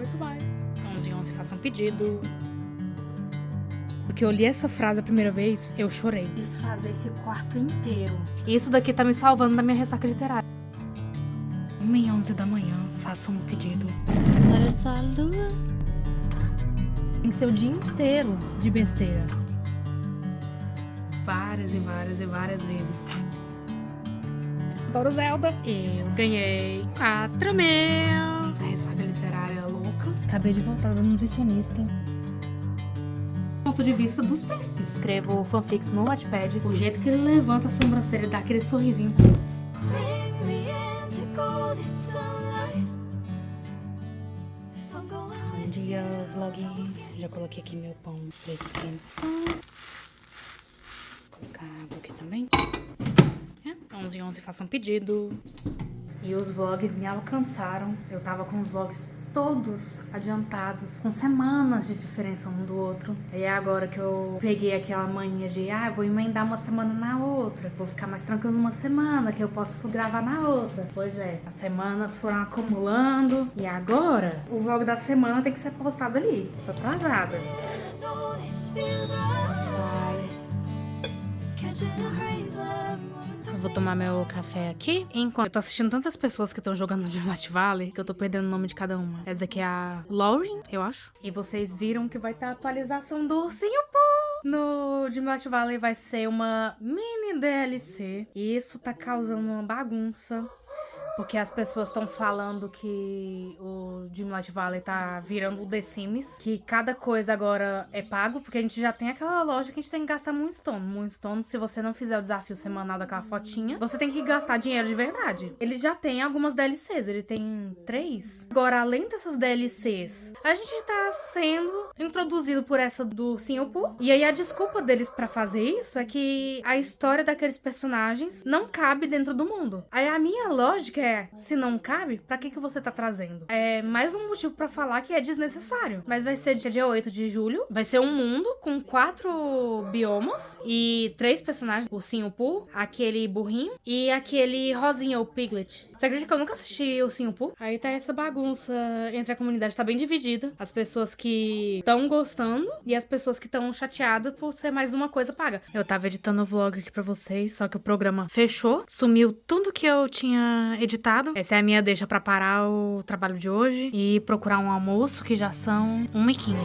aguento mais. 11h11, faça um pedido. Porque eu li essa frase a primeira vez, eu chorei. Desfazer esse quarto inteiro. E isso daqui tá me salvando da minha ressaca literária. 1h11 da manhã, faça um pedido. Olha só a lua. Tem que ser o dia inteiro de besteira. Várias e várias e várias vezes. Adoro Zelda. Eu ganhei 4 mil. Essa ressaca literária louca. Acabei de voltar da nutricionista. Ponto de vista dos príncipes. Escrevo fanfics no Wattpad. O jeito que ele levanta a sobrancelha e dá aquele sorrisinho. Bom dia, vlog. Já coloquei aqui meu pão fresquinho. Vou colocar água aqui também. 11h11, faça um pedido. E os vlogs me alcançaram. Eu tava com os vlogs todos adiantados, com semanas de diferença um do outro. E é agora que eu peguei aquela mania de vou emendar uma semana na outra, vou ficar mais tranquilo numa semana, que eu posso gravar na outra. Pois é, as semanas foram acumulando e agora o vlog da semana tem que ser postado ali. Tô atrasada. Eu vou tomar meu café aqui. Enquanto eu tô assistindo tantas pessoas que estão jogando de Moonlight Valley, que eu tô perdendo o nome de cada uma. Essa aqui é a Lauren, eu acho. E vocês viram que vai ter a atualização do Ursinho Pooh. No de Moonlight Valley vai ser uma mini DLC. E isso tá causando uma bagunça. Porque as pessoas estão falando que o Moonlight Valley tá virando o The Sims, que cada coisa agora é pago, porque a gente já tem aquela loja que a gente tem que gastar Moonstone. Moonstone, se você não fizer o desafio semanal daquela fotinha, você tem que gastar dinheiro de verdade. Ele já tem algumas DLCs, ele tem 3. Agora, além dessas DLCs, a gente tá sendo introduzido por essa do Ursinho Pooh. E aí a desculpa deles pra fazer isso é que a história daqueles personagens não cabe dentro do mundo. Aí a minha lógica se não cabe, pra que você tá trazendo? É mais um motivo pra falar que é desnecessário. Mas vai ser dia 8 de julho. Vai ser um mundo com 4 biomas e 3 personagens. O Ursinho Pooh, aquele burrinho e aquele rosinha, o Piglet. Você acredita que eu nunca assisti o Ursinho Pooh? Aí tá essa bagunça entre a comunidade, tá bem dividida. As pessoas que estão gostando e as pessoas que estão chateadas por ser mais uma coisa paga. Eu tava editando o vlog aqui pra vocês, só que o programa fechou. Sumiu tudo que eu tinha editado. Essa é a minha deixa pra parar o trabalho de hoje e procurar um almoço, que já são 1h15.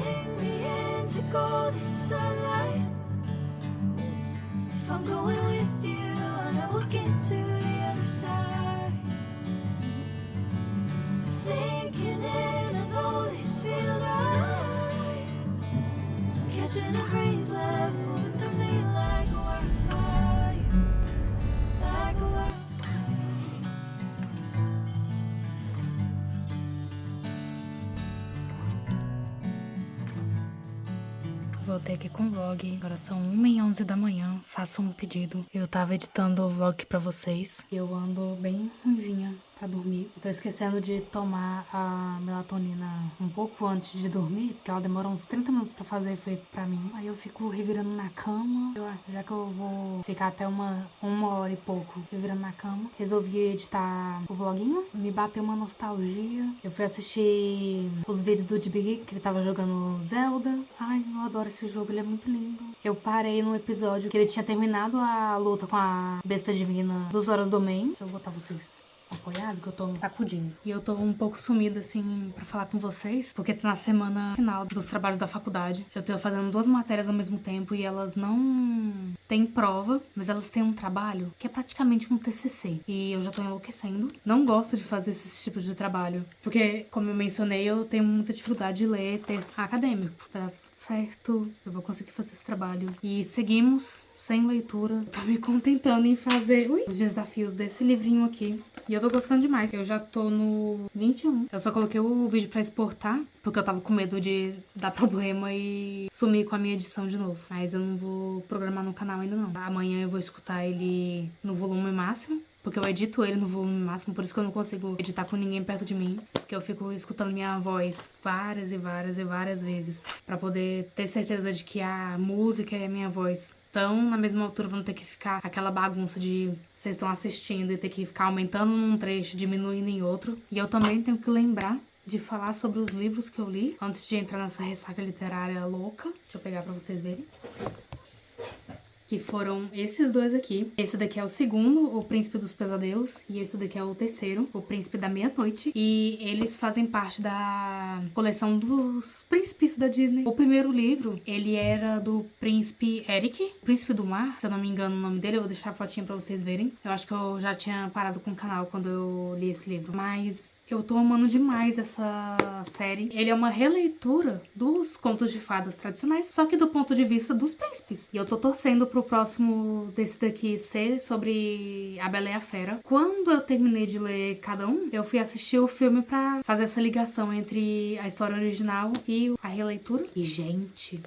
Voltei aqui com o vlog, agora são 1h11 da manhã, façam um pedido. Eu tava editando o vlog pra vocês e eu ando bem ruinzinha pra dormir. Eu tô esquecendo de tomar a melatonina um pouco antes de dormir, porque ela demora uns 30 minutos pra fazer efeito pra mim. Aí eu fico revirando na cama, já que eu vou ficar até uma hora e pouco revirando na cama, resolvi editar o vloguinho. Me bateu uma nostalgia. Eu fui assistir os vídeos do DBG, que ele tava jogando Zelda. Ai, eu adoro esse jogo, ele é muito lindo. Eu parei no episódio que ele tinha terminado a luta com a besta divina dos Horas do Main. Deixa eu botar vocês apoiado, que eu tô sacudinho. E eu tô um pouco sumida, assim, pra falar com vocês, porque tá na semana final dos trabalhos da faculdade. Eu tô fazendo 2 matérias ao mesmo tempo e elas não têm prova, mas elas têm um trabalho que é praticamente um TCC. E eu já tô enlouquecendo. Não gosto de fazer esses tipos de trabalho, porque, como eu mencionei, eu tenho muita dificuldade de ler texto acadêmico. Tá certo, eu vou conseguir fazer esse trabalho. E seguimos sem leitura. Tô me contentando em fazer os desafios desse livrinho aqui. E eu tô gostando demais. Eu já tô no 21. Eu só coloquei o vídeo pra exportar, porque eu tava com medo de dar problema e sumir com a minha edição de novo. Mas eu não vou programar no canal ainda não. Amanhã eu vou escutar ele no volume máximo, porque eu edito ele no volume máximo, por isso que eu não consigo editar com ninguém perto de mim. Porque eu fico escutando minha voz várias e várias e várias vezes, pra poder ter certeza de que a música e a minha voz estão na mesma altura, pra não ter que ficar aquela bagunça de vocês estão assistindo e ter que ficar aumentando num trecho, diminuindo em outro. E eu também tenho que lembrar de falar sobre os livros que eu li antes de entrar nessa ressaca literária louca. Deixa eu pegar pra vocês verem. Que foram esses dois aqui. Esse daqui é o segundo, O Príncipe dos Pesadelos, e esse daqui é o terceiro, O Príncipe da Meia-Noite. E eles fazem parte da coleção dos príncipes da Disney. O primeiro livro, ele era do príncipe Eric, Príncipe do Mar, se eu não me engano o nome dele. Eu vou deixar a fotinha pra vocês verem. Eu acho que eu já tinha parado com o canal quando eu li esse livro. Mas eu tô amando demais essa série. Ele é uma releitura dos contos de fadas tradicionais, só que do ponto de vista dos príncipes. E eu tô torcendo pro próximo desse daqui ser sobre a Bela e a Fera. Quando eu terminei de ler cada um, eu fui assistir o filme pra fazer essa ligação entre a história original e a releitura. E, gente,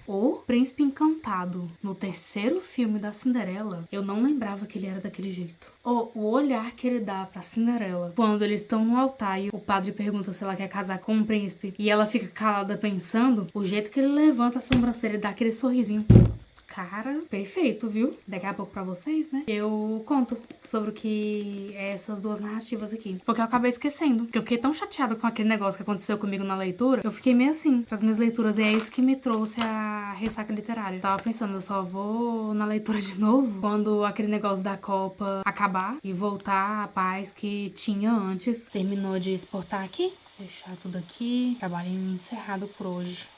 o Príncipe Encantado, no terceiro filme da Cinderela, eu não lembrava que ele era daquele jeito. O olhar que ele dá pra Cinderela quando eles estão no altar e o padre pergunta se ela quer casar com um príncipe e ela fica calada pensando, o jeito que ele levanta a sobrancelha e dá aquele sorrisinho. Cara, perfeito, viu? Daqui a pouco pra vocês, né? Eu conto sobre o que é essas duas narrativas aqui. Porque eu acabei esquecendo. Porque eu fiquei tão chateada com aquele negócio que aconteceu comigo na leitura. Eu fiquei meio assim com as minhas leituras. E é isso que me trouxe a ressaca literária. Eu tava pensando, eu só vou na leitura de novo quando aquele negócio da Copa acabar e voltar à paz que tinha antes. Terminou de exportar aqui. Fechar tudo aqui. Trabalhinho encerrado por hoje.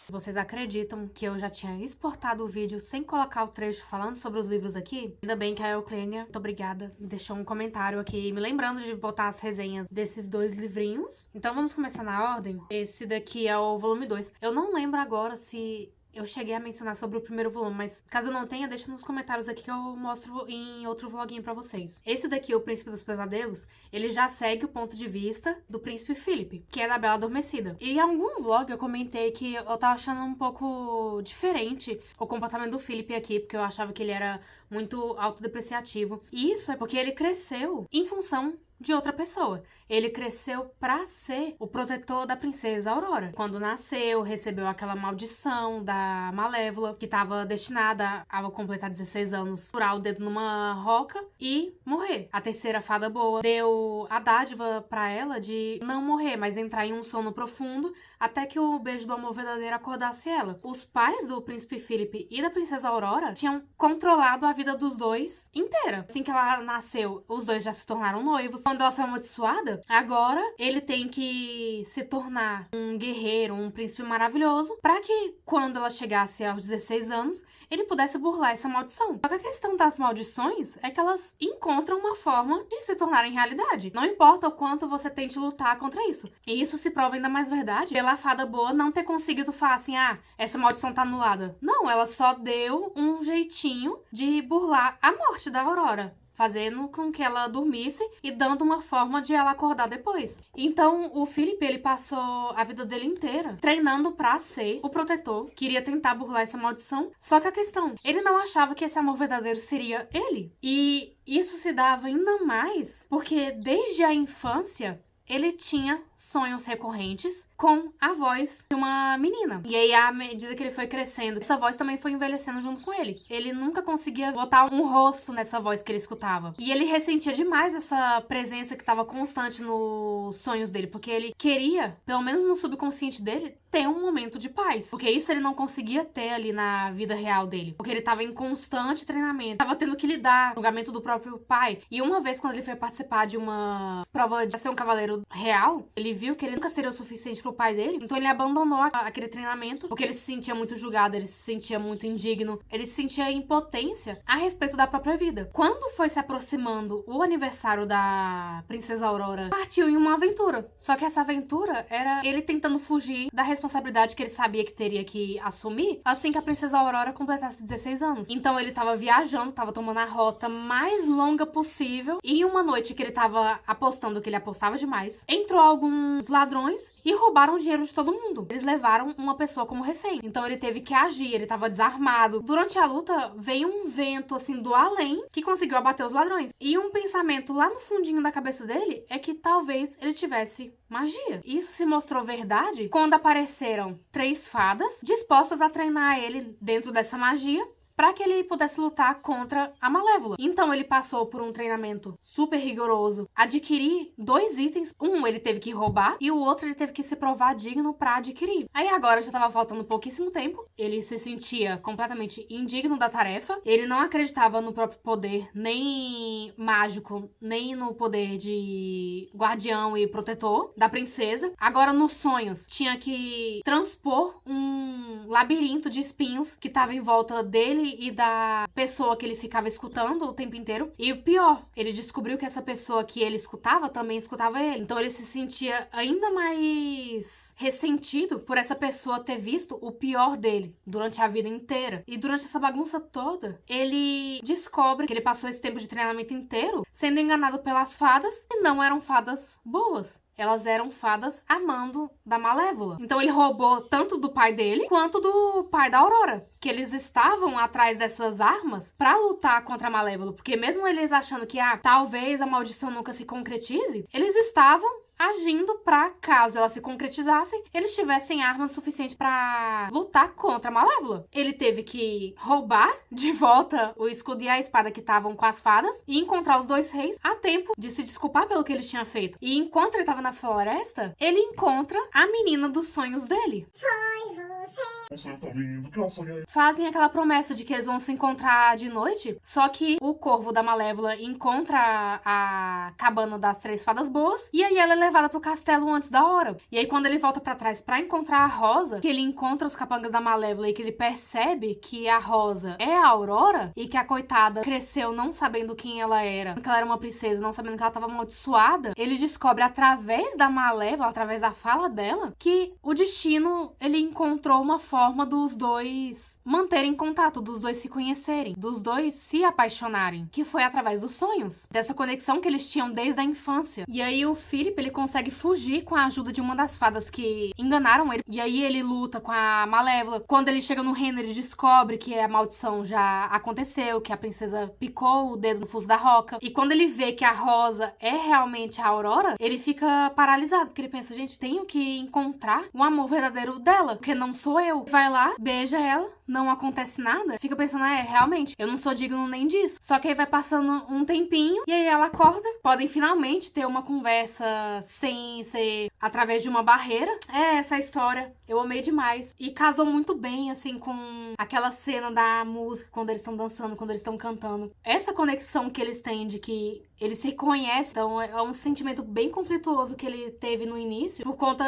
Vocês acreditam que eu já tinha exportado o vídeo sem colocar o trecho falando sobre os livros aqui? Ainda bem que a Euclênia, muito obrigada, me deixou um comentário aqui me lembrando de botar as resenhas desses dois livrinhos. Então vamos começar na ordem. Esse daqui é o volume 2. Eu não lembro agora se eu cheguei a mencionar sobre o primeiro volume, mas caso eu não tenha, deixa nos comentários aqui que eu mostro em outro vloguinho pra vocês. Esse daqui, O Príncipe dos Pesadelos, ele já segue o ponto de vista do Príncipe Philip, que é da Bela Adormecida. E em algum vlog eu comentei que eu tava achando um pouco diferente o comportamento do Philip aqui, porque eu achava que ele era muito autodepreciativo. E isso é porque ele cresceu em função de outra pessoa. Ele cresceu pra ser o protetor da princesa Aurora. Quando nasceu, recebeu aquela maldição da Malévola, que estava destinada a completar 16 anos, furar o dedo numa roca e morrer. A terceira fada boa deu a dádiva pra ela de não morrer, mas entrar em um sono profundo até que o beijo do amor verdadeiro acordasse ela. Os pais do príncipe Philip e da princesa Aurora tinham controlado a vida dos dois inteira. Assim que ela nasceu, os dois já se tornaram noivos. Quando ela foi amaldiçoada, agora ele tem que se tornar um guerreiro, um príncipe maravilhoso, para que quando ela chegasse aos 16 anos, ele pudesse burlar essa maldição. Só que a questão das maldições é que elas encontram uma forma de se tornarem realidade. Não importa o quanto você tente lutar contra isso. E isso se prova ainda mais verdade pela fada boa não ter conseguido falar assim, essa maldição tá anulada. Não, ela só deu um jeitinho de burlar a morte da Aurora, fazendo com que ela dormisse e dando uma forma de ela acordar depois. Então, o Philip, ele passou a vida dele inteira treinando pra ser o protetor, queria tentar burlar essa maldição, só que a questão, ele não achava que esse amor verdadeiro seria ele. E isso se dava ainda mais porque desde a infância ele tinha sonhos recorrentes com a voz de uma menina. E aí, à medida que ele foi crescendo, essa voz também foi envelhecendo junto com ele. Ele nunca conseguia botar um rosto nessa voz que ele escutava. E ele ressentia demais essa presença que estava constante nos sonhos dele, porque ele queria, pelo menos no subconsciente dele, ter um momento de paz. Porque isso ele não conseguia ter ali na vida real dele. Porque ele estava em constante treinamento. Estava tendo que lidar com o julgamento do próprio pai. E uma vez, quando ele foi participar de uma prova de ser um cavaleiro real, ele viu que ele nunca seria o suficiente pro pai dele. Então ele abandonou aquele treinamento. Porque ele se sentia muito julgado, ele se sentia muito indigno. Ele se sentia impotência a respeito da própria vida. Quando foi se aproximando o aniversário da princesa Aurora, partiu em uma aventura. Só que essa aventura era ele tentando fugir da responsabilidade que ele sabia que teria que assumir assim que a princesa Aurora completasse 16 anos. Então ele tava viajando, tava tomando a rota mais longa possível, e uma noite que ele tava apostando, que ele apostava demais, entrou alguns ladrões e roubaram o dinheiro de todo mundo. Eles levaram uma pessoa como refém. Então ele teve que agir, ele tava desarmado. Durante a luta, veio um vento assim do além que conseguiu abater os ladrões. E um pensamento lá no fundinho da cabeça dele é que talvez ele tivesse magia. Isso se mostrou verdade quando apareceram 3 fadas dispostas a treinar ele dentro dessa magia para que ele pudesse lutar contra a Malévola. Então ele passou por um treinamento super rigoroso, adquirir 2 itens. Um ele teve que roubar e o outro ele teve que se provar digno para adquirir. Aí agora já tava faltando pouquíssimo tempo, ele se sentia completamente indigno da tarefa, ele não acreditava no próprio poder, nem mágico, nem no poder de guardião e protetor da princesa. Agora nos sonhos tinha que transpor um labirinto de espinhos que tava em volta dele e da pessoa que ele ficava escutando o tempo inteiro. E o pior, ele descobriu que essa pessoa que ele escutava também escutava ele. Então ele se sentia ainda mais ressentido por essa pessoa ter visto o pior dele durante a vida inteira. E durante essa bagunça toda, ele descobre que ele passou esse tempo de treinamento inteiro sendo enganado pelas fadas e não eram fadas boas. Elas eram fadas amando da Malévola. Então ele roubou tanto do pai dele quanto do pai da Aurora. Que eles estavam atrás dessas armas pra lutar contra a Malévola. Porque mesmo eles achando que talvez a maldição nunca se concretize, eles estavam agindo pra, caso ela se concretizasse, eles tivessem armas suficientes pra lutar contra a Malévola. Ele teve que roubar de volta o escudo e a espada que estavam com as fadas e encontrar os 2 reis a tempo de se desculpar pelo que ele tinha feito. E enquanto ele tava na floresta, ele encontra a menina dos sonhos dele. Foi você. Um sonho tão lindo que eu sonhei. Fazem aquela promessa de que eles vão se encontrar de noite, só que o corvo da Malévola encontra a cabana das 3 fadas boas e aí ela é levada pro castelo antes da hora. E aí quando ele volta pra trás pra encontrar a Rosa, que ele encontra os capangas da Malévola e que ele percebe que a Rosa é a Aurora e que a coitada cresceu não sabendo quem ela era, que ela era uma princesa, não sabendo que ela tava amaldiçoada, ele descobre através da Malévola, através da fala dela, que o destino, ele encontrou uma forma dos 2 manterem contato, dos 2 se conhecerem, dos 2 se apaixonarem, que foi através dos sonhos, dessa conexão que eles tinham desde a infância. E aí o Philip, ele consegue fugir com a ajuda de uma das fadas que enganaram ele, e aí ele luta com a Malévola. Quando ele chega no reino, ele descobre que a maldição já aconteceu, que a princesa picou o dedo no fuso da roca, e quando ele vê que a Rosa é realmente a Aurora, ele fica paralisado, porque ele pensa, gente, tenho que encontrar o amor verdadeiro dela, porque não sou eu. Vai lá, beija ela, não acontece nada, fica pensando, realmente, eu não sou digno nem disso. Só que aí vai passando um tempinho, e aí ela acorda, podem finalmente ter uma conversa sem ser através de uma barreira. Essa história, eu amei demais. E casou muito bem, assim, com aquela cena da música, quando eles estão dançando, quando eles estão cantando. Essa conexão que eles têm de que eles se conhecem, então é um sentimento bem conflituoso que ele teve no início, por conta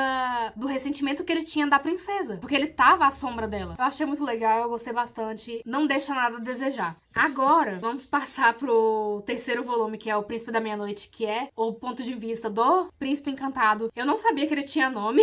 do ressentimento que ele tinha da princesa, porque ele tava à sombra dela. Eu achei muito legal, eu gostei bastante, não deixa nada a desejar. Agora, vamos passar pro 3º volume, que é O Príncipe da Meia-Noite, que é o ponto de vista do Príncipe Encantado. Eu não sabia que ele tinha nome.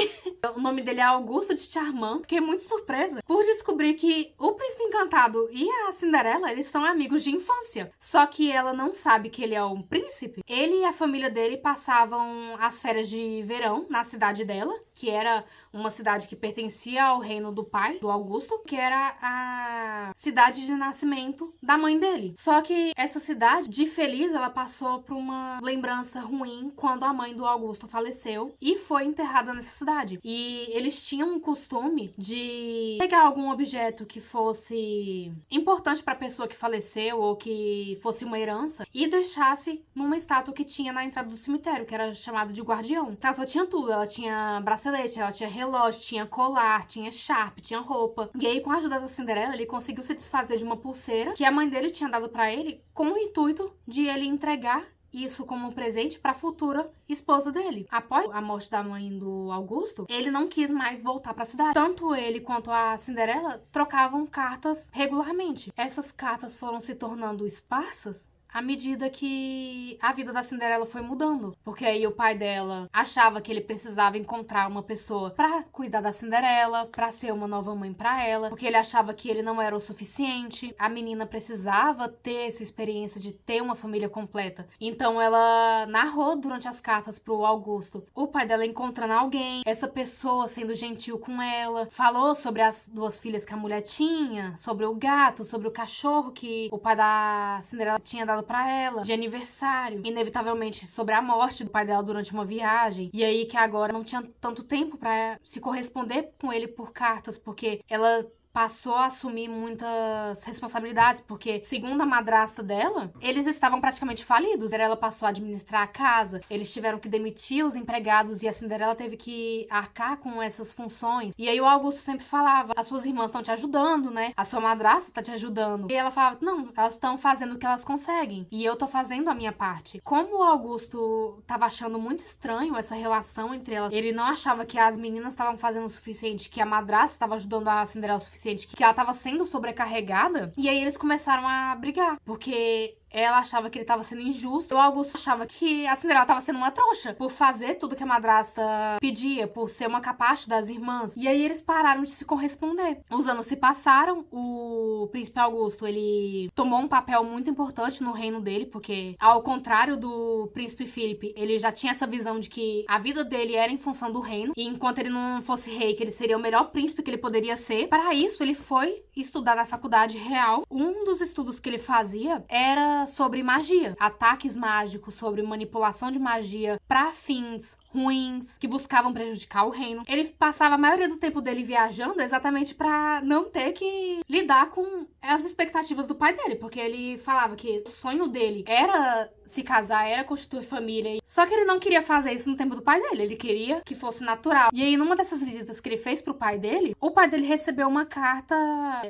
O nome dele é Augusto de Charmant. Fiquei muito surpresa por descobrir que o Príncipe Encantado e a Cinderela, eles são amigos de infância. Só que ela não sabe que ele é um príncipe. Ele e a família dele passavam as férias de verão na cidade dela, que era uma cidade que pertencia ao reino do pai, do Augusto, que era a cidade de nascimento da mãe dele. Só que essa cidade, de feliz, ela passou por uma lembrança ruim quando a mãe do Augusto faleceu e foi enterrada nessa cidade. E eles tinham um costume de pegar algum objeto que fosse importante para a pessoa que faleceu ou que fosse uma herança e deixasse numa estátua que tinha na entrada do cemitério, que era chamado de guardião. A estátua tinha tudo, ela tinha bracelete, ela tinha relógio, tinha colar, tinha charpe, tinha roupa. E aí, com a ajuda da Cinderela, ele conseguiu se desfazer de uma pulseira que a mãe dele tinha dado pra ele com o intuito de ele entregar isso como presente para a futura esposa dele. Após a morte da mãe do Augusto, ele não quis mais voltar para a cidade. Tanto ele quanto a Cinderela trocavam cartas regularmente. Essas cartas foram se tornando esparsas à medida que a vida da Cinderela foi mudando. Porque aí o pai dela achava que ele precisava encontrar uma pessoa pra cuidar da Cinderela, pra ser uma nova mãe pra ela, porque ele achava que ele não era o suficiente. A menina precisava ter essa experiência de ter uma família completa. Então ela narrou durante as cartas pro Augusto o pai dela encontrando alguém, essa pessoa sendo gentil com ela, falou sobre as 2 filhas que a mulher tinha, sobre o gato, sobre o cachorro que o pai da Cinderela tinha dado pra ela, de aniversário, inevitavelmente sobre a morte do pai dela durante uma viagem, e aí que agora não tinha tanto tempo pra se corresponder com ele por cartas, porque ela passou a assumir muitas responsabilidades, porque, segundo a madrasta dela, eles estavam praticamente falidos. A Cinderela passou a administrar a casa, eles tiveram que demitir os empregados e a Cinderela teve que arcar com essas funções. E aí o Augusto sempre falava, as suas irmãs estão te ajudando, né? A sua madrasta tá te ajudando. E ela falava, não, elas estão fazendo o que elas conseguem. E eu tô fazendo a minha parte. Como o Augusto tava achando muito estranho essa relação entre elas, ele não achava que as meninas estavam fazendo o suficiente, que a madrasta tava ajudando a Cinderela o suficiente, que ela tava sendo sobrecarregada. E aí eles começaram a brigar, porque ela achava que ele tava sendo injusto. O Augusto achava que a Cinderela tava sendo uma trouxa por fazer tudo que a madrasta pedia, por ser uma capacho das irmãs. E aí eles pararam de se corresponder. Os anos se passaram. O príncipe Augusto, ele tomou um papel muito importante no reino dele, porque ao contrário do príncipe Felipe, ele já tinha essa visão de que a vida dele era em função do reino. E enquanto ele não fosse rei, que ele seria o melhor príncipe que ele poderia ser. Para isso, ele foi estudar na faculdade real. Um dos estudos que ele fazia era sobre magia, ataques mágicos, sobre manipulação de magia para fins ruins que buscavam prejudicar o reino. Ele passava a maioria do tempo dele viajando exatamente para não ter que lidar com as expectativas do pai dele, porque ele falava que o sonho dele era se casar, era constituir família, só que ele não queria fazer isso no tempo do pai dele, ele queria que fosse natural. E aí, numa dessas visitas que ele fez pro pai dele, o pai dele recebeu uma carta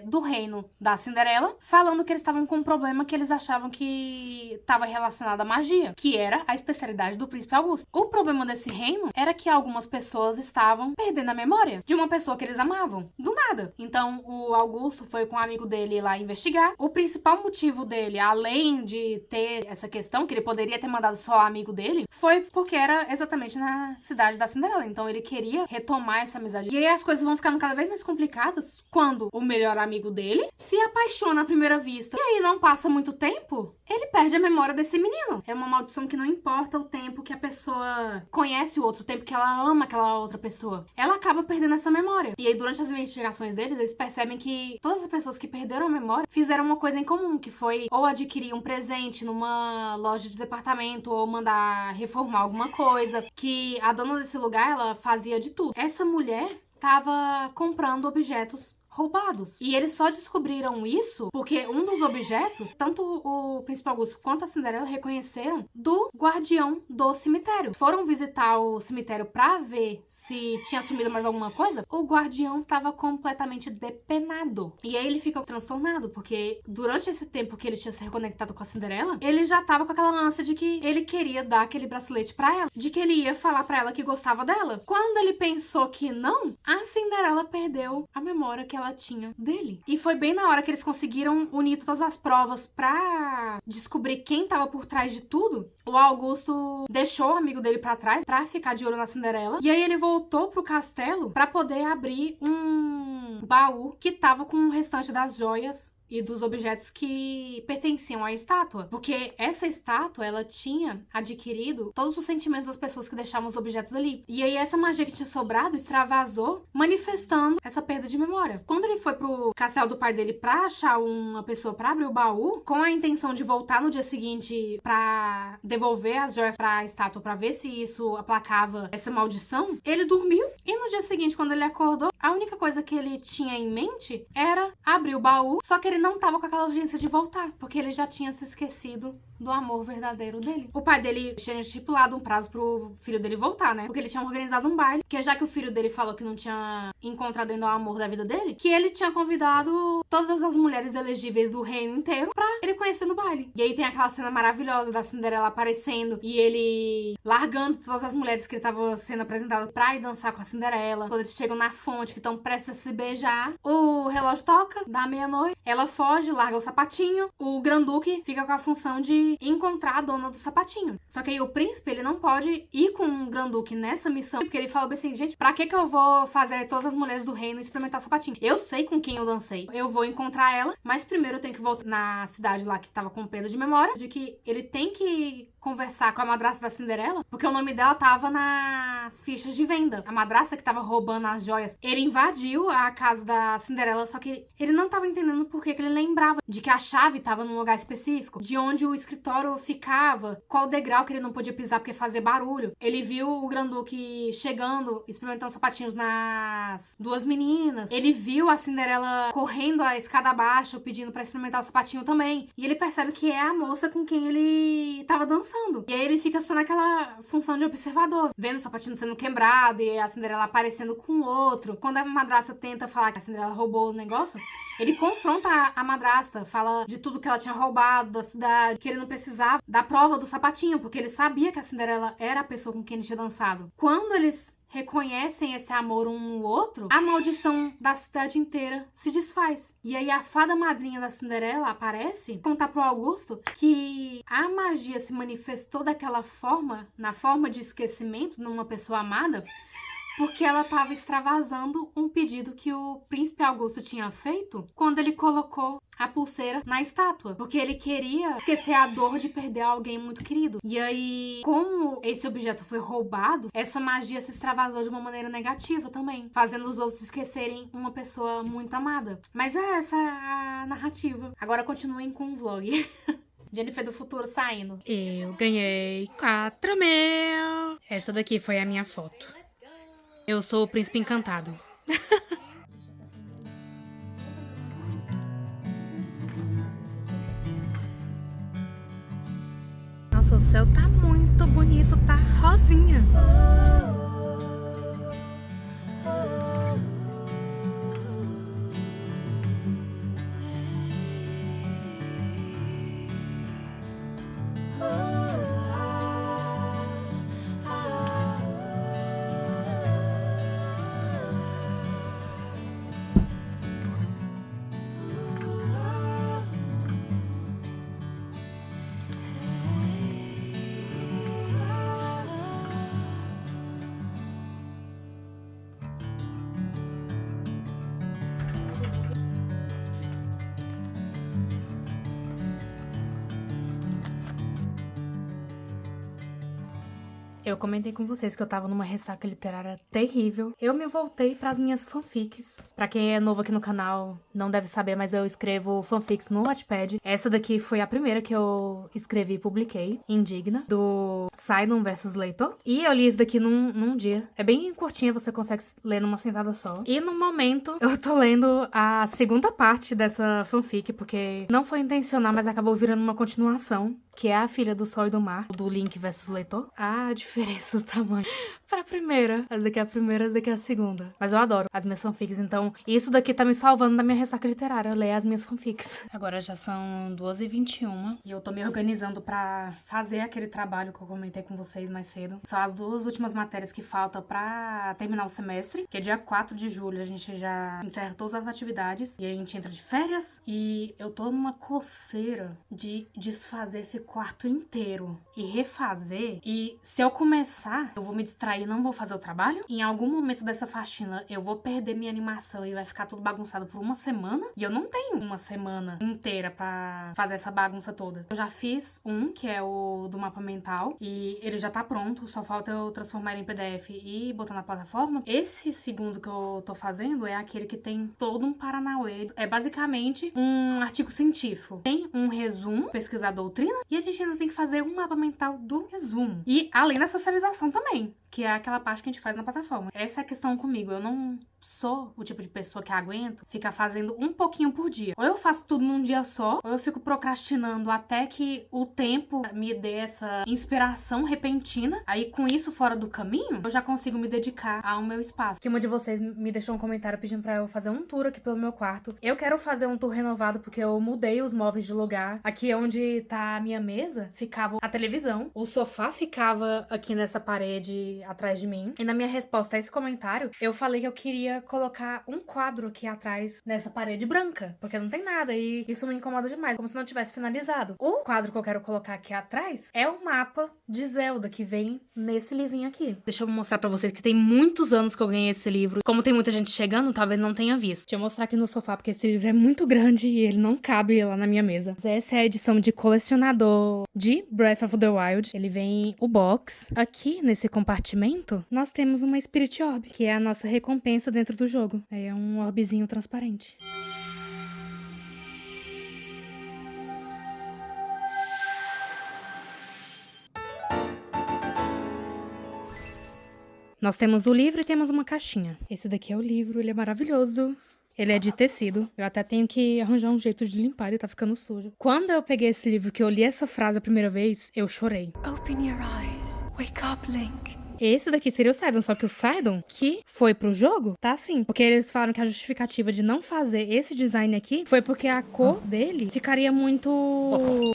do reino da Cinderela, falando que eles estavam com um problema que eles achavam que estava relacionado à magia, que era a especialidade do príncipe Augusto. O problema desse reino era que algumas pessoas estavam perdendo a memória de uma pessoa que eles amavam, do nada. Então, o Augusto foi com um amigo dele lá investigar. O principal motivo dele, além de ter essa questão, que ele poderia ter mandado só o amigo dele, foi porque era exatamente na cidade da Cinderela. Então, ele queria retomar essa amizade. E aí, as coisas vão ficando cada vez mais complicadas quando o melhor amigo dele se apaixona à primeira vista. E aí, não passa muito tempo, ele perde a memória desse menino. É uma maldição que não importa o tempo que a pessoa conhece o outro, o tempo que ela ama aquela outra pessoa. Ela acaba perdendo essa memória. E aí, durante as investigações deles, eles percebem que todas as pessoas que perderam a memória fizeram uma coisa em comum, que foi ou adquirir um presente numa loja de departamento, ou mandar reformar alguma coisa, que a dona desse lugar, ela fazia de tudo. Essa mulher tava comprando objetos roubados. E eles só descobriram isso porque um dos objetos, tanto o príncipe Augusto quanto a Cinderela reconheceram do guardião do cemitério. Foram visitar o cemitério pra ver se tinha sumido mais alguma coisa. O guardião tava completamente depenado. E aí ele fica transtornado, porque durante esse tempo que ele tinha se reconectado com a Cinderela, ele já tava com aquela ânsia de que ele queria dar aquele bracelete pra ela, de que ele ia falar pra ela que gostava dela. Quando ele pensou que não, a Cinderela perdeu a memória que ela tinha dele. E foi bem na hora que eles conseguiram unir todas as provas pra descobrir quem tava por trás de tudo. O Augusto deixou o amigo dele pra trás pra ficar de olho na Cinderela. E aí ele voltou pro castelo pra poder abrir um baú que tava com o restante das joias e dos objetos que pertenciam à estátua. Porque essa estátua, ela tinha adquirido todos os sentimentos das pessoas que deixavam os objetos ali. E aí essa magia que tinha sobrado extravasou, manifestando essa perda de memória. Quando ele foi pro castelo do pai dele pra achar uma pessoa pra abrir o baú, com a intenção de voltar no dia seguinte pra devolver as joias pra estátua, pra ver se isso aplacava essa maldição, ele dormiu e no dia seguinte, quando ele acordou, a única coisa que ele tinha em mente era abrir o baú, só que ele não tava com aquela urgência de voltar, porque ele já tinha se esquecido do amor verdadeiro dele. O pai dele tinha estipulado um prazo pro filho dele voltar, né? Porque ele tinha organizado um baile, que já que o filho dele falou que não tinha encontrado ainda o amor da vida dele, que ele tinha convidado todas as mulheres elegíveis do reino inteiro pra ele conhecer no baile. E aí tem aquela cena maravilhosa da Cinderela aparecendo e ele largando todas as mulheres que ele tava sendo apresentado pra ir dançar com a Cinderela. Quando eles chegam na fonte, que estão prestes a se beijar, o relógio toca, dá meia-noite, ela foge, larga o sapatinho, o Granduque fica com a função de encontrar a dona do sapatinho. Só que aí o príncipe, ele não pode ir com o Granduque nessa missão, porque ele fala assim, gente, pra que eu vou fazer todas as mulheres do reino experimentar o sapatinho? Eu sei com quem eu dancei. Eu vou encontrar ela, mas primeiro eu tenho que voltar na cidade lá que tava com perda de memória, de que ele tem que conversar com a madrasta da Cinderela, porque o nome dela tava nas fichas de venda. A madrasta que tava roubando as joias, ele invadiu a casa da Cinderela, só que ele não tava entendendo porque que ele lembrava de que a chave estava num lugar específico, de onde o escritório ficava, qual degrau que ele não podia pisar porque fazia barulho. Ele viu o Granduque chegando, experimentando sapatinhos nas duas meninas. Ele viu a Cinderela correndo a escada abaixo, pedindo pra experimentar o sapatinho também. E ele percebe que é a moça com quem ele tava dançando. E aí ele fica só naquela função de observador, vendo o sapatinho sendo quebrado e a Cinderela aparecendo com o outro. Quando a madrasta tenta falar que a Cinderela roubou o negócio, ele confronta a madrasta, fala de tudo que ela tinha roubado da cidade, que ele não precisava da prova do sapatinho, porque ele sabia que a Cinderela era a pessoa com quem ele tinha dançado. Quando eles reconhecem esse amor um no outro, a maldição da cidade inteira se desfaz. E aí a fada madrinha da Cinderela aparece contar pro Augusto que a magia se manifestou daquela forma, na forma de esquecimento numa pessoa amada, porque ela estava extravasando um pedido que o príncipe Augusto tinha feito quando ele colocou a pulseira na estátua, porque ele queria esquecer a dor de perder alguém muito querido. E aí, como esse objeto foi roubado, essa magia se extravasou de uma maneira negativa também, fazendo os outros esquecerem uma pessoa muito amada. Mas é essa a narrativa. Agora continuem com o vlog. Jennifer do futuro saindo. Eu ganhei 4.000. Essa daqui foi a minha foto. Eu sou o príncipe encantado. Nossa, o céu tá muito bonito, tá rosinha. Eu comentei com vocês que eu tava numa ressaca literária terrível. Eu me voltei pras minhas fanfics. Pra quem é novo aqui no canal, não deve saber, mas eu escrevo fanfics no Wattpad. Essa daqui foi a primeira que eu escrevi e publiquei, Indigna, do Sidon versus Leitor. E eu li isso daqui num dia. É bem curtinha, você consegue ler numa sentada só. E no momento, eu tô lendo a segunda parte dessa fanfic, porque não foi intencional, mas acabou virando uma continuação, que é A Filha do Sol e do Mar, do Link versus Leitor. A diferença do tamanho pra primeira. Essa daqui é a primeira, essa daqui é a segunda. Mas eu adoro as minhas fanfics, então isso daqui tá me salvando da minha ressaca literária, ler as minhas fanfics. Agora já são 2h21 e eu tô me organizando pra fazer aquele trabalho que eu comentei com vocês mais cedo. São as duas últimas matérias que faltam pra terminar o semestre, que é dia 4 de julho, a gente já encerra todas as atividades e a gente entra de férias. E eu tô numa coceira de desfazer esse quarto inteiro e refazer. E se eu começar, eu vou me distrair, não vou fazer o trabalho. Em algum momento dessa faxina, eu vou perder minha animação e vai ficar tudo bagunçado por uma semana. E eu não tenho uma semana inteira pra fazer essa bagunça toda. Eu já fiz um, que é o do mapa mental, e ele já tá pronto, só falta eu transformar ele em PDF e botar na plataforma. Esse segundo que eu tô fazendo é aquele que tem todo um paranauê. É basicamente um artigo científico. Tem um resumo, pesquisar a doutrina, e a gente ainda tem que fazer um mapa mental do resumo. E além da socialização também, que é aquela parte que a gente faz na plataforma. Essa é a questão comigo. Eu não sou o tipo de pessoa que aguento ficar fazendo um pouquinho por dia. Ou eu faço tudo num dia só, ou eu fico procrastinando até que o tempo me dê essa inspiração repentina. Aí, com isso fora do caminho, eu já consigo me dedicar ao meu espaço. Que uma de vocês me deixou um comentário pedindo pra eu fazer um tour aqui pelo meu quarto. Eu quero fazer um tour renovado porque eu mudei os móveis de lugar. Aqui onde tá a minha mesa, ficava a televisão. O sofá ficava aqui nessa parede atrás de mim. E na minha resposta a esse comentário, eu falei que eu queria colocar um quadro aqui atrás nessa parede branca, porque não tem nada e isso me incomoda demais, como se não tivesse finalizado. O quadro que eu quero colocar aqui atrás é o mapa de Zelda que vem nesse livrinho aqui. Deixa eu mostrar pra vocês que tem muitos anos que eu ganhei esse livro. Como tem muita gente chegando, talvez não tenha visto. Deixa eu mostrar aqui no sofá, porque esse livro é muito grande e ele não cabe lá na minha mesa. Essa é a edição de colecionador de Breath of the Wild. Ele vem o box. Aqui, nesse compartimento, nós temos uma Spirit Orb, que é a nossa recompensa dentro do jogo. É um orbzinho transparente. Nós temos o livro e temos uma caixinha. Esse daqui é o livro, ele é maravilhoso. Ele é de tecido. Eu até tenho que arranjar um jeito de limpar, ele tá ficando sujo. Quando eu peguei esse livro, que eu li essa frase a primeira vez, eu chorei. Open your eyes. Wake up, Link. Esse daqui seria o Sidon, só que o Sidon, que foi pro jogo, tá assim. Porque eles falaram que a justificativa de não fazer esse design aqui foi porque a cor dele ficaria muito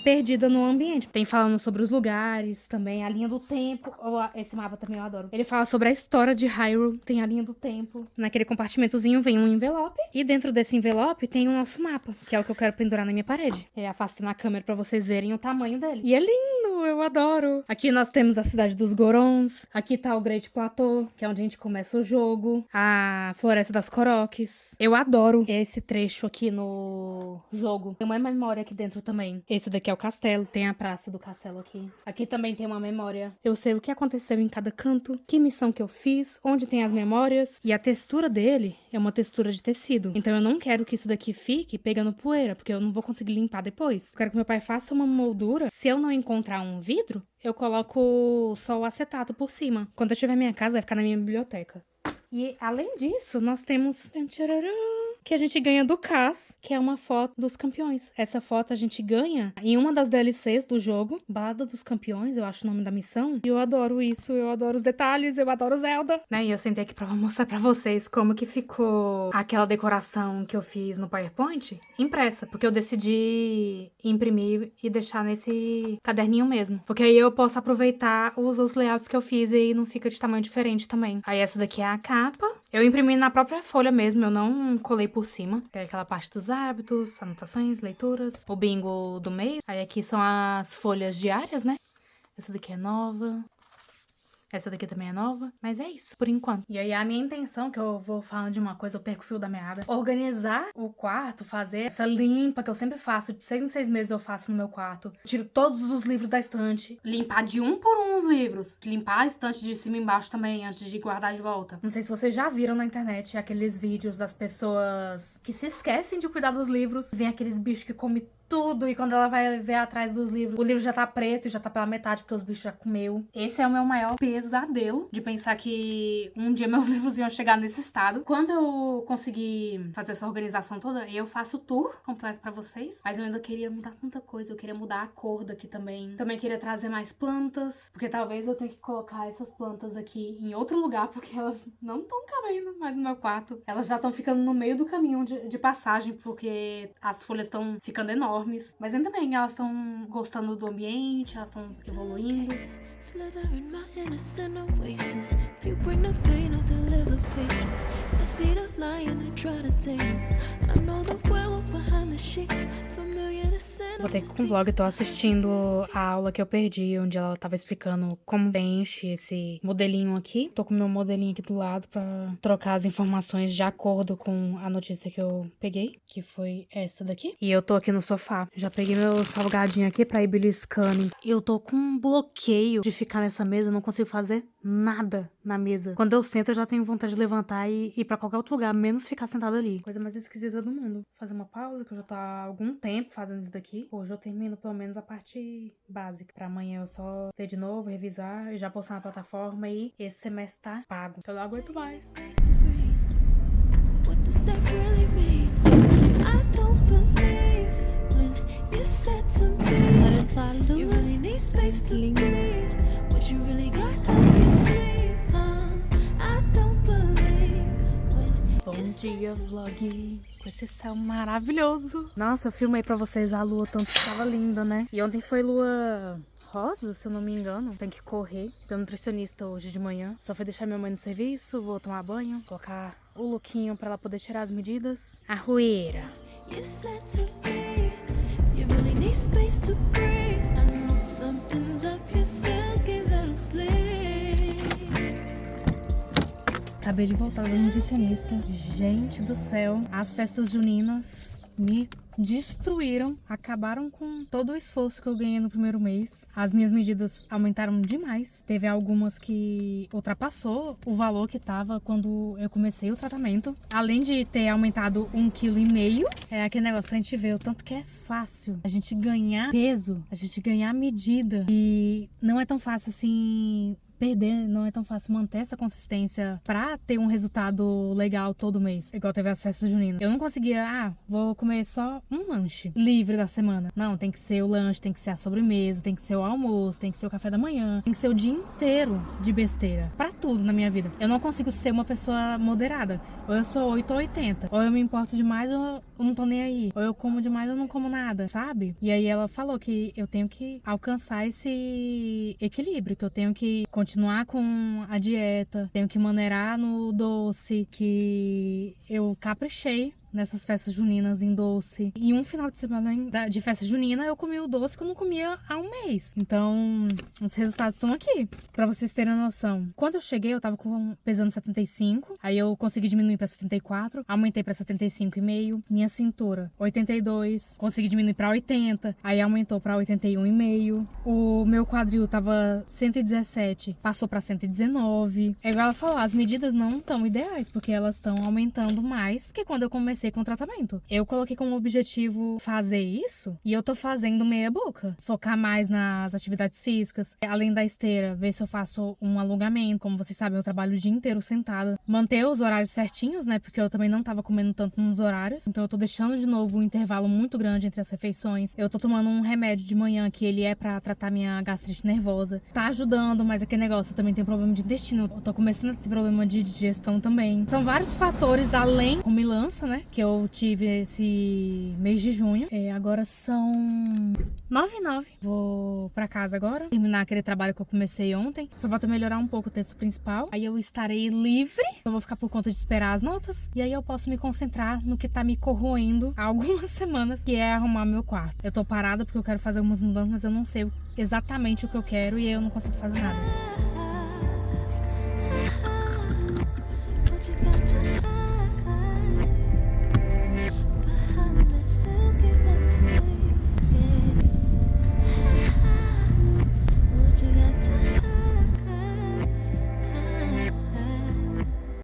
perdida no ambiente. Tem falando sobre os lugares também, a linha do tempo. Esse mapa também eu adoro. Ele fala sobre a história de Hyrule, tem a linha do tempo. Naquele compartimentozinho vem um envelope. E dentro desse envelope tem o nosso mapa, que é o que eu quero pendurar na minha parede. Afastando a câmera pra vocês verem o tamanho dele. E é lindo, eu adoro. Aqui nós temos a cidade dos Gorons. Aqui tá o Great Plateau, que é onde a gente começa o jogo. A Floresta das Koroks. Eu adoro esse trecho aqui no jogo. Tem uma memória aqui dentro também. Esse daqui é o castelo. Tem a praça do castelo aqui. Aqui também tem uma memória. Eu sei o que aconteceu em cada canto, que missão que eu fiz, onde tem as memórias. E a textura dele é uma textura de tecido. Então eu não quero que isso daqui fique pegando poeira, porque eu não vou conseguir limpar depois. Eu quero que meu pai faça uma moldura. Se eu não encontrar um vidro, eu coloco só o acetato por cima. Quando eu tiver minha casa, vai ficar na minha biblioteca. E, além disso, nós temos... que a gente ganha do Cass, que é uma foto dos campeões. Essa foto a gente ganha em uma das DLCs do jogo. Balada dos Campeões, eu acho o nome da missão. E eu adoro isso, eu adoro os detalhes, eu adoro Zelda. E eu sentei aqui pra mostrar pra vocês como que ficou aquela decoração que eu fiz no PowerPoint impressa. Porque eu decidi imprimir e deixar nesse caderninho mesmo. Porque aí eu posso aproveitar os layouts que eu fiz e não fica de tamanho diferente também. Aí essa daqui é a capa. Eu imprimi na própria folha mesmo, eu não colei por cima. Que é aquela parte dos hábitos, anotações, leituras, o bingo do mês. Aí aqui são as folhas diárias, né? Essa daqui é nova. Essa daqui também é nova, mas é isso, por enquanto. E aí a minha intenção, que eu vou falando de uma coisa, eu perco o fio da meada, organizar o quarto, fazer essa limpa que eu sempre faço, de 6 em 6 meses eu faço no meu quarto. Tiro todos os livros da estante. Limpar de um por um os livros. Limpar a estante de cima e embaixo também, antes de guardar de volta. Não sei se vocês já viram na internet aqueles vídeos das pessoas que se esquecem de cuidar dos livros. Vem aqueles bichos que comem tudo, e quando ela vai ver atrás dos livros, o livro já tá preto e já tá pela metade porque os bichos já comeu. Esse é o meu maior pesadelo, de pensar que um dia meus livros iam chegar nesse estado. Quando eu conseguir fazer essa organização toda, eu faço o tour completo pra vocês, mas eu ainda queria mudar tanta coisa. Eu queria mudar a cor daqui também. Também queria trazer mais plantas, porque talvez eu tenha que colocar essas plantas aqui em outro lugar, porque elas não estão cabendo mais no meu quarto. Elas já estão ficando no meio do caminho de passagem, porque as folhas estão ficando enormes. Mas ainda bem, elas estão gostando do ambiente, elas estão evoluindo. Vou ter que ir com o vlog, eu tô assistindo a aula que eu perdi, onde ela tava explicando como preenche esse modelinho aqui. Tô com o meu modelinho aqui do lado pra trocar as informações de acordo com a notícia que eu peguei, que foi essa daqui. E eu tô aqui no sofá. Já peguei meu salgadinho aqui pra ir beliscando. Eu tô com um bloqueio de ficar nessa mesa, eu não consigo fazer nada na mesa. Quando eu sento, eu já tenho vontade de levantar e ir pra qualquer outro lugar, menos ficar sentado ali. Coisa mais esquisita do mundo. Vou fazer uma pausa, que eu já tô há algum tempo fazendo isso daqui. Hoje eu termino pelo menos a parte básica. Pra amanhã eu só ler de novo, revisar e já postar na plataforma, e esse semestre tá pago. Eu não aguento mais. Olha só a lua. Bom dia, vlog, com esse céu maravilhoso. Nossa, eu filmei pra vocês a lua, tanto que tava linda, né? E ontem foi lua rosa, se eu não me engano. Tem que correr. Tô nutricionista hoje de manhã. Só foi deixar minha mãe no serviço, vou tomar banho, colocar o lookinho pra ela poder tirar as medidas. Arrueira. Acabei de voltar do nutricionista. Gente do céu, as festas juninas me destruíram, acabaram com todo o esforço que eu ganhei no primeiro mês. As minhas medidas aumentaram demais. Teve algumas que ultrapassou o valor que tava quando eu comecei o tratamento. Além de ter aumentado 1,5 kg, é aquele negócio pra gente ver o tanto que é fácil a gente ganhar peso, a gente ganhar medida. E não é tão fácil assim perder, não é tão fácil manter essa consistência pra ter um resultado legal todo mês. Igual teve as festas juninas. Eu não conseguia, vou comer só um lanche livre da semana. Não, tem que ser o lanche, tem que ser a sobremesa, tem que ser o almoço, tem que ser o café da manhã, tem que ser o dia inteiro de besteira. Pra tudo na minha vida. Eu não consigo ser uma pessoa moderada. Ou eu sou 8 ou 80. Ou eu me importo demais ou eu não tô nem aí. Ou eu como demais ou eu não como nada, sabe? E aí ela falou que eu tenho que alcançar esse equilíbrio, que eu tenho que continuar com a dieta, tenho que maneirar no doce, que eu caprichei nessas festas juninas em doce. E um final de semana de festa junina eu comi o doce que eu não comia há um mês. Então, os resultados estão aqui, pra vocês terem noção. Quando eu cheguei, eu tava pesando 75, aí eu consegui diminuir pra 74, aumentei pra 75,5. Minha cintura, 82, consegui diminuir pra 80, aí aumentou pra 81,5. O meu quadril tava 117, passou pra 119. É igual ela falou, as medidas não estão ideais, porque elas estão aumentando mais que quando eu comecei com o tratamento. Eu coloquei como objetivo fazer isso e eu tô fazendo meia boca. Focar mais nas atividades físicas, além da esteira, ver se eu faço um alongamento. Como vocês sabem, eu trabalho o dia inteiro sentada. Manter os horários certinhos, né? Porque eu também não tava comendo tanto nos horários. Então eu tô deixando de novo um intervalo muito grande entre as refeições. Eu tô tomando um remédio de manhã que ele é pra tratar minha gastrite nervosa. Tá ajudando, mas aquele negócio, eu também tenho problema de intestino. Eu tô começando a ter problema de digestão também. São vários fatores além comilança, né? Que eu tive esse mês de junho. Agora são 9h09. Vou pra casa agora, terminar aquele trabalho que eu comecei ontem. Só falta melhorar um pouco o texto principal. Aí eu estarei livre. Eu vou ficar por conta de esperar as notas. E aí eu posso me concentrar no que tá me corroendo há algumas semanas, que é arrumar meu quarto. Eu tô parada porque eu quero fazer algumas mudanças, mas eu não sei exatamente o que eu quero e eu não consigo fazer nada.